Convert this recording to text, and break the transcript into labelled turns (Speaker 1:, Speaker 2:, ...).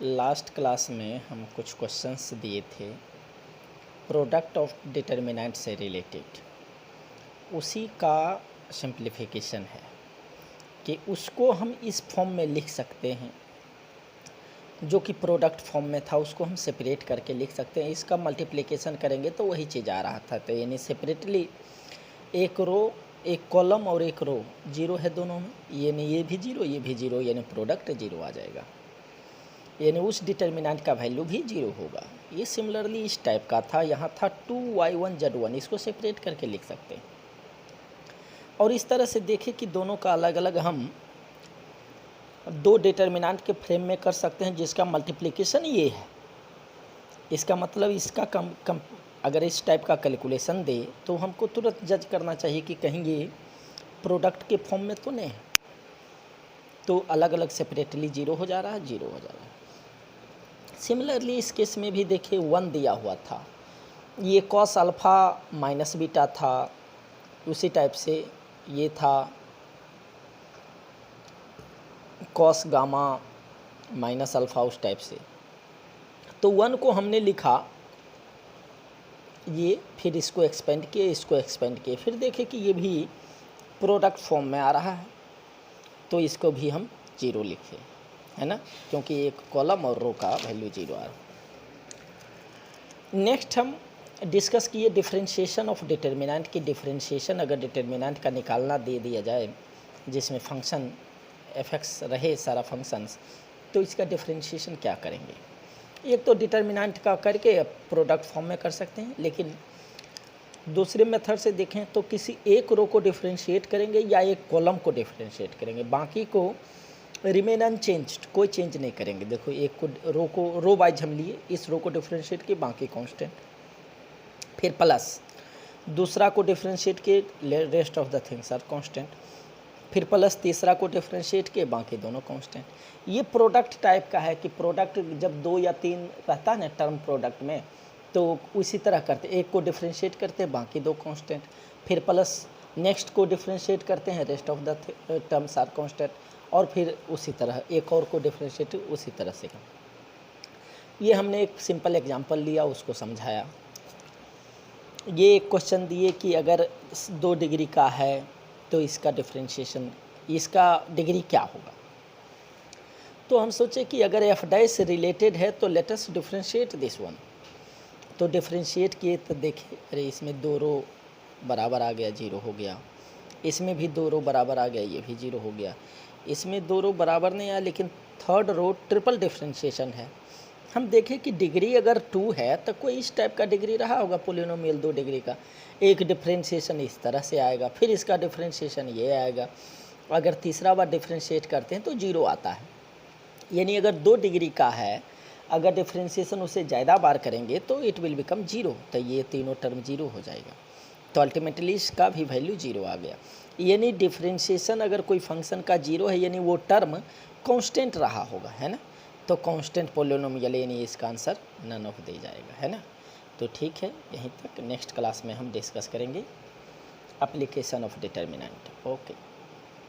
Speaker 1: Last class में हम कुछ क्वेश्चंस दिए थे प्रोडक्ट ऑफ डिटर्मिनेंट से रिलेटेड, उसी का सिंप्लीफिकेशन है कि उसको हम इस फॉर्म में लिख सकते हैं जो कि प्रोडक्ट फॉर्म में था, उसको हम सेपरेट करके लिख सकते हैं। इसका मल्टीप्लिकेशन करेंगे तो वही चीज़ आ रहा था, तो यानी सेपरेटली एक रो, एक कॉलम और एक रो जीरो है दोनों में, यानी ये भी जीरो ये भी जीरो, यानी प्रोडक्ट जीरो आ जाएगा, यानी उस डिटर्मिनेंट का वैल्यू भी जीरो होगा। ये सिमिलरली इस टाइप का था, यहाँ था 2y1z1, इसको सेपरेट करके लिख सकते हैं। और इस तरह से देखें कि दोनों का अलग अलग हम दो डिटर्मिनेंट के फ्रेम में कर सकते हैं जिसका मल्टीप्लिकेशन ये है। इसका मतलब इसका कम अगर इस टाइप का कैलकुलेशन दे तो हमको तुरंत जज करना चाहिए कि कहीं ये प्रोडक्ट के फॉर्म में तो नहीं है, तो अलग अलग सेपरेटली जीरो हो जा रहा है, जीरो हो जा रहा है। सिमिलरली इस केस में भी देखिए 1 दिया हुआ था, ये कॉस अल्फ़ा माइनस बीटा था, उसी टाइप से ये था कॉस गामा माइनस अल्फ़ा, उस टाइप से। तो 1 को हमने लिखा ये, फिर इसको एक्सपेंड किए, इसको एक्सपेंड किए, फिर देखें कि ये भी प्रोडक्ट फॉर्म में आ रहा है, तो इसको भी हम जीरो लिखे, है ना, क्योंकि एक कॉलम और रो का वैल्यू जीरो आ रहा है। नेक्स्ट हम डिस्कस किए डिफरेंशिएशन ऑफ डिटर्मिनेंट की। डिफरेंशिएशन अगर डिटर्मिनेंट का निकालना दे दिया जाए जिसमें फंक्शन एफएक्स रहे सारा फंक्शंस, तो इसका डिफरेंशिएशन क्या करेंगे। एक तो डिटर्मिनेंट का करके प्रोडक्ट फॉर्म में कर सकते हैं, लेकिन दूसरे मेथड से देखें तो किसी एक रो को डिफरेंशिएट करेंगे या एक कॉलम को डिफरेंशिएट करेंगे, बाकी को रिमेन अनचेंज्ड, कोई चेंज नहीं करेंगे। देखो एक को रो वाइज हम लिए, इस रो को डिफरेंशिएट किए, बाकी कांस्टेंट, फिर प्लस दूसरा को डिफरेंशिएट किए, rest of the things are constant, फिर प्लस तीसरा को डिफरेंशिएट किए, बाकी दोनों कांस्टेंट। ये प्रोडक्ट टाइप का है कि प्रोडक्ट जब 2 या 3 रहता है ना टर्म प्रोडक्ट में, तो उसी तरह करते, एक को डिफरेंशिएट करते हैं, बाकी दो कांस्टेंट, फिर प्लस नेक्स्ट को डिफरेंशिएट करते हैं, rest of the terms are constant, और फिर उसी तरह एक और को डिफरेंशिएट उसी तरह से। ये हमने एक सिंपल एग्जांपल लिया, उसको समझाया। ये एक क्वेश्चन दिए कि अगर 2 डिग्री का है तो इसका डिफरेंशिएशन, इसका डिग्री क्या होगा। तो हम सोचे कि अगर एफ डैश रिलेटेड है तो let us differentiate this one. तो डिफरेंशिएट किए तो देखे, अरे इसमें 2 रो बराबर आ गया, जीरो हो गया, इसमें भी 2 रो बराबर आ गया, ये भी जीरो हो गया, इसमें 2 रो बराबर नहीं आया, लेकिन थर्ड रो ट्रिपल डिफरेंशिएशन है। हम देखें कि डिग्री अगर 2 है तो कोई इस टाइप का डिग्री रहा होगा पोलिनोमियल 2 डिग्री का, एक डिफरेंशिएशन इस तरह से आएगा, फिर इसका डिफरेंशिएशन ये आएगा, अगर तीसरा बार डिफरेंशिएट करते हैं तो जीरो आता है। यानी अगर 2 डिग्री का है, अगर डिफरेंशिएशन उससे ज़्यादा बार करेंगे तो इट विल बिकम जीरो, तो ये तीनों टर्म जीरो हो जाएगा, तो अल्टीमेटली इसका भी वैल्यू जीरो आ गया। यानी डिफरेंशिएशन अगर कोई फंक्शन का जीरो है, यानी वो टर्म कांस्टेंट रहा होगा, है ना, तो कांस्टेंट पोलिनोमियल, यानी इसका आंसर नन ऑफ दे जाएगा, है ना। तो ठीक है, यहीं तक। नेक्स्ट क्लास में हम डिस्कस करेंगे एप्लीकेशन ऑफ डिटर्मिनेंट। ओके।